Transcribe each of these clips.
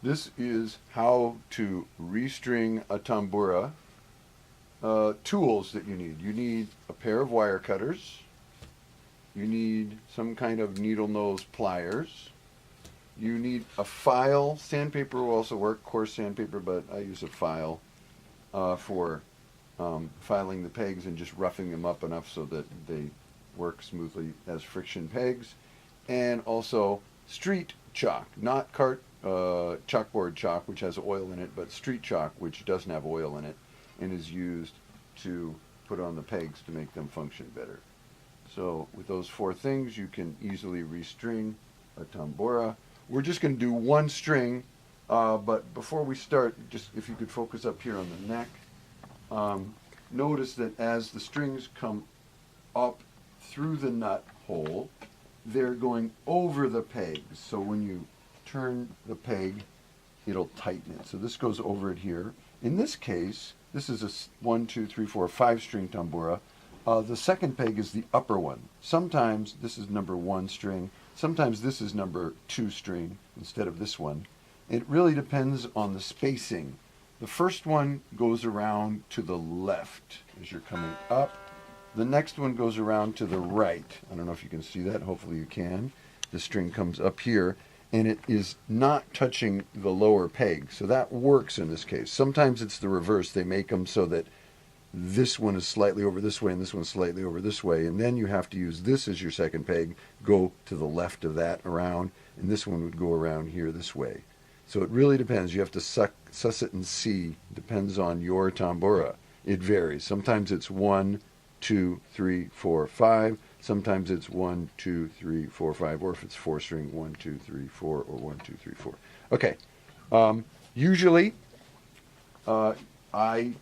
This is how to restring a tambura. Tools that you need. You need a pair of wire cutters. You need some kind of needle nose pliers. You need a file. Sandpaper will also work, coarse sandpaper, but I use a file for filing the pegs and just roughing them up enough so that they work smoothly as friction pegs. And also street chalk, not chalkboard chalk, which has oil in it, but street chalk, which doesn't have oil in it and is used to put on the pegs to make them function better. So with those four things, you can easily restring a tambura. We're just going to do one string, but before we start, just if you could focus up here on the neck, notice that as the strings come up through the nut hole, they're going over the pegs. So when you turn the peg, it'll tighten it. So this goes over it here. In this case, this is a 1, 2, 3, 4, 5 string tambura. The second peg is the upper one. Sometimes this is number 1 string. Sometimes this is number 2 string instead of this one. It really depends on the spacing. The first one goes around to the left as you're coming up. The next one goes around to the right. I don't know if you can see that. Hopefully you can. The string comes up here, and it is not touching the lower peg. So that works in this case. Sometimes it's the reverse. They make them so that this one is slightly over this way and this one's slightly over this way. And then you have to use this as your second peg, go to the left of that around, and this one would go around here this way. So it really depends. You have to suss it and see. Depends on your tambura. It varies. Sometimes it's 1, 2, 3, 4, 5. Sometimes it's 1, 2, 3, 4, 5. Or if it's 4 string, 1, 2, 3, 4, or 1, 2, 3, 4. Okay. Usually, I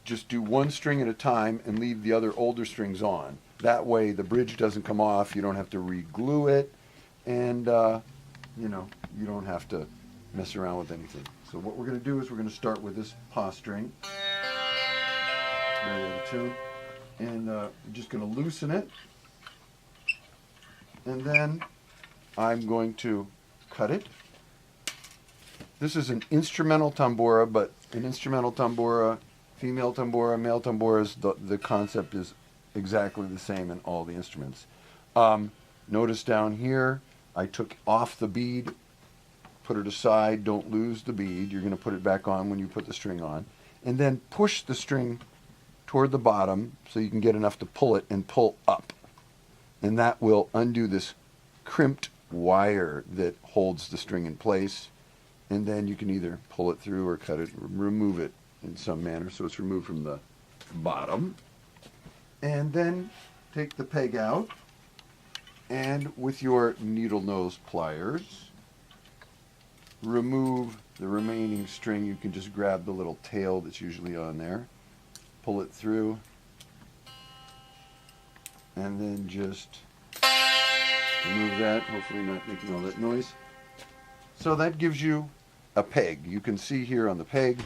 just do one string at a time and leave the other older strings on. That way the bridge doesn't come off. You don't have to re-glue it. And, you don't have to mess around with anything. So what we're going to do is we're going to start with this paw string. Very out of tune. And we're just going to loosen it. And then I'm going to cut it. This is an instrumental tambura, but an instrumental tambura, female tambura, male tamburas, the concept is exactly the same in all the instruments. Notice down here, I took off the bead, put it aside, don't lose the bead. You're going to put it back on when you put the string on. And then push the string toward the bottom so you can get enough to pull it and pull up. And that will undo this crimped wire that holds the string in place. And then you can either pull it through or cut it, remove it in some manner so it's removed from the bottom. And then take the peg out, and with your needle nose pliers, remove the remaining string. You can just grab the little tail that's usually on there, pull it through, and then just remove that, hopefully not making all that noise. So that gives you a peg. You can see here on the peg,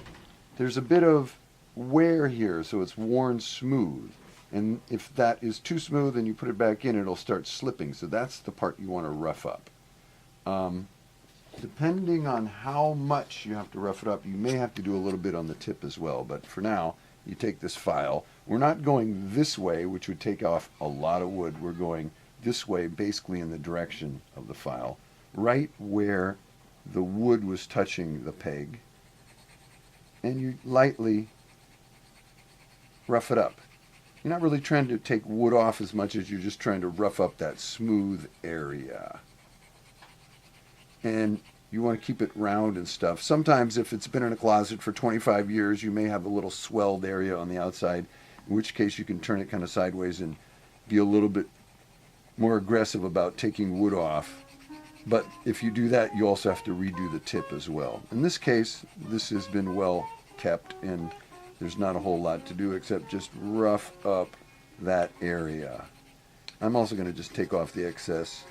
there's a bit of wear here, so it's worn smooth. And if that is too smooth and you put it back in, it'll start slipping. So that's the part you want to rough up. Depending on how much you have to rough it up, you may have to do a little bit on the tip as well. But for now, you take this file. We're not going this way, which would take off a lot of wood. We're going this way, basically in the direction of the file, right where the wood was touching the peg. And you lightly rough it up. You're not really trying to take wood off as much as you're just trying to rough up that smooth area. And you want to keep it round and stuff. Sometimes if it's been in a closet for 25 years, you may have a little swelled area on the outside, in which case you can turn it kind of sideways and be a little bit more aggressive about taking wood off. But if you do that, you also have to redo the tip as well. In this case, this has been well kept, and there's not a whole lot to do except just rough up that area. I'm also going to just take off the excess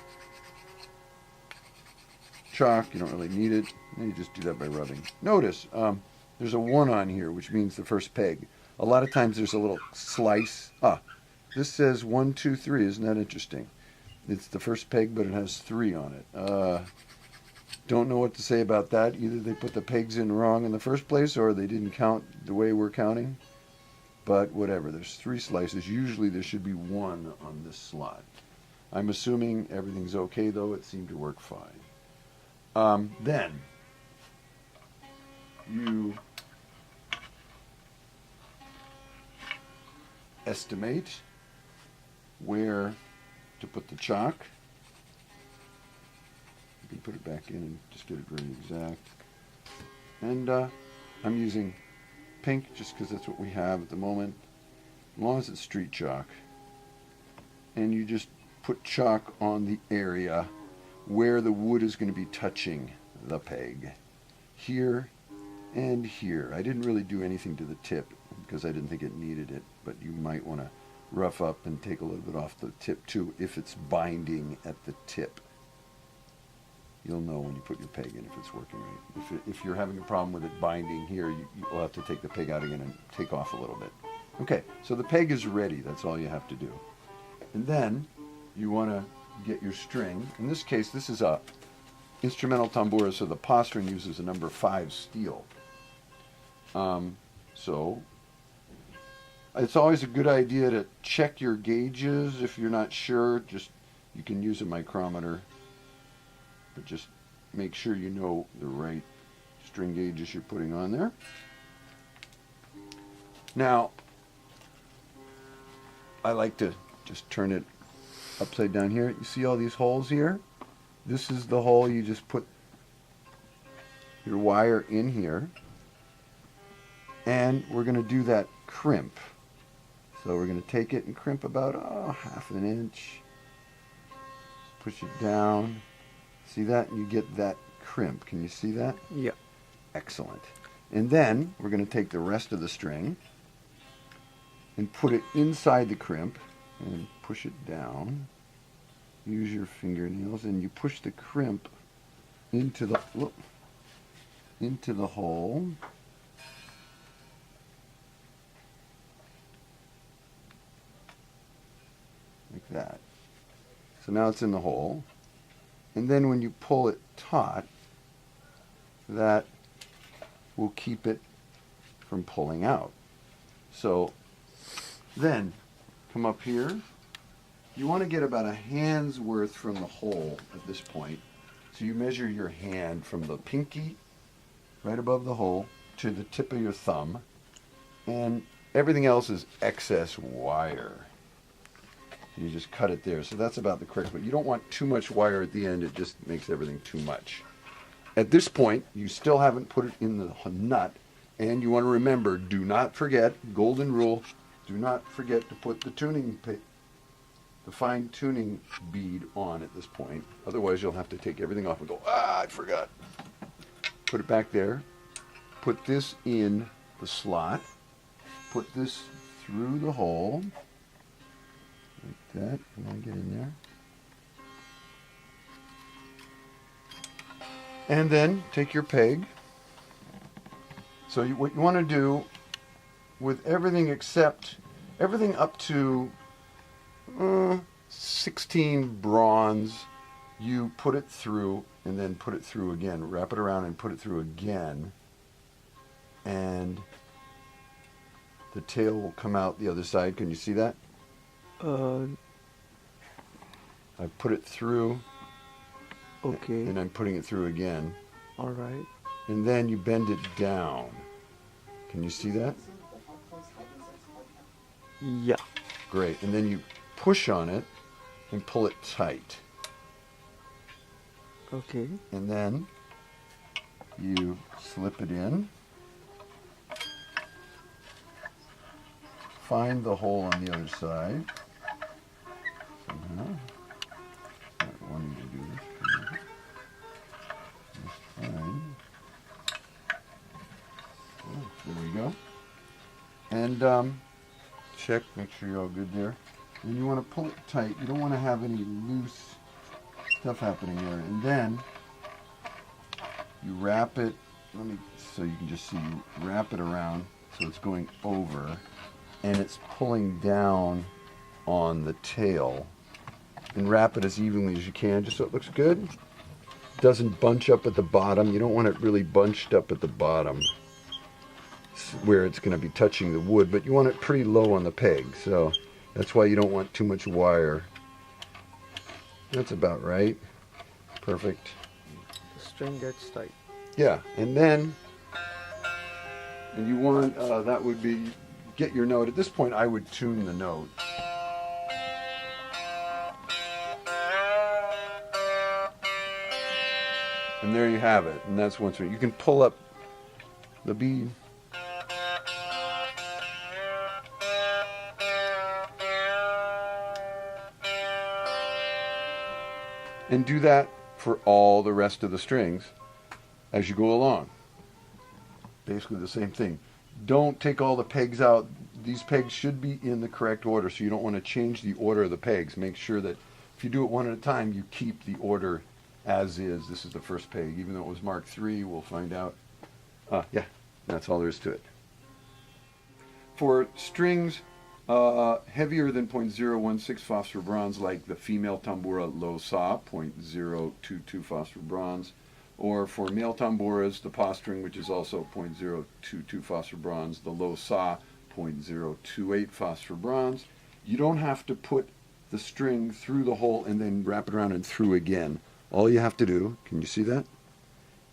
chalk. You don't really need it. You just do that by rubbing. Notice there's a 1 on here, which means the first peg. A lot of times there's a little slice. This says 1, 2, 3. Isn't that interesting? It's the first peg, but it has 3 on it. Don't know what to say about that. Either they put the pegs in wrong in the first place or they didn't count the way we're counting. But whatever, there's 3 slices. Usually there should be 1 on this slot. I'm assuming everything's okay though. It seemed to work fine. Then you estimate where to put the chalk. You can put it back in and just get it very exact. And I'm using pink just because that's what we have at the moment, as long as it's street chalk. And you just put chalk on the area where the wood is going to be touching the peg. Here and here. I didn't really do anything to the tip because I didn't think it needed it, but you might want to rough up and take a little bit off the tip too if it's binding at the tip. You'll know when you put your peg in if it's working right. If you're having a problem with it binding here, you'll have to take the peg out again and take off a little bit. Okay, so the peg is ready. That's all you have to do. And then you want to get your string. In this case, this is a instrumental tambura, so the paw string uses a number 5 steel. So it's always a good idea to check your gauges if you're not sure. You can use a micrometer, but just make sure you know the right string gauges you're putting on there. Now, I like to just turn it upside down here. You see all these holes here? This is the hole you just put your wire in here. And we're going to do that crimp. So we're going to take it and crimp about 1/2 inch. Push it down. See that? You get that crimp. Can you see that? Yeah. Excellent. And then we're going to take the rest of the string and put it inside the crimp and push it down. Use your fingernails and you push the crimp into the hole. Like that. So now it's in the hole. And then when you pull it taut, that will keep it from pulling out. So then come up here. You want to get about a hand's worth from the hole at this point. So you measure your hand from the pinky right above the hole to the tip of your thumb. And everything else is excess wire. You just cut it there. So that's about the correct, but you don't want too much wire at the end. It just makes everything too much. At this point, you still haven't put it in the nut, and you want to remember, do not forget, golden rule, do not forget to put the fine tuning bead on at this point. Otherwise, you'll have to take everything off and go, I forgot. Put it back there. Put this in the slot. Put this through the hole. Like that. You want to get in there. And then take your peg. So what you want to do with everything except everything up to 16 bronze, you put it through and then put it through again. Wrap it around and put it through again. And the tail will come out the other side. Can you see that? I put it through. Okay. And I'm putting it through again. All right. And then you bend it down. Can you see that? Yeah. Great. And then you push on it and pull it tight. Okay. And then you slip it in. Find the hole on the other side. Somehow. Not wanting to do this. Just fine. Oh, there we go. And check, make sure you're all good there. And you want to pull it tight. You don't want to have any loose stuff happening there. And then you wrap it, so you can just see, you wrap it around so it's going over and it's pulling down on the tail. And wrap it as evenly as you can just so it looks good. doesn't bunch up at the bottom. You don't want it really bunched up at the bottom where it's going to be touching the wood, but you want it pretty low on the peg. So that's why you don't want too much wire. That's about right. Perfect. The string gets tight. Yeah, and then you want, that would be, get your note. At this point, I would tune the note. And there you have it. And that's one string. You can pull up the bead. And do that for all the rest of the strings as you go along. Basically the same thing. Don't take all the pegs out. These pegs should be in the correct order, so you don't want to change the order of the pegs. Make sure that if you do it one at a time, you keep the order as is. This is the first peg. Even though it was marked 3, we'll find out. Yeah, that's all there is to it. For strings heavier than 0.016 phosphor bronze, like the female tambura low sa, 0.022 phosphor bronze, or for male tamburas, the paw string, which is also 0.022 phosphor bronze, the low sa, 0.028 phosphor bronze. You don't have to put the string through the hole and then wrap it around and through again. All you have to do, can you see that?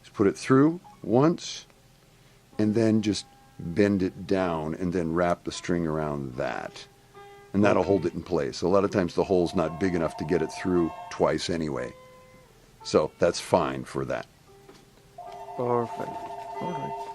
Is put it through once and then just bend it down and then wrap the string around that. And that'll hold it in place. A lot of times the hole's not big enough to get it through twice anyway. So that's fine for that. Perfect. All right.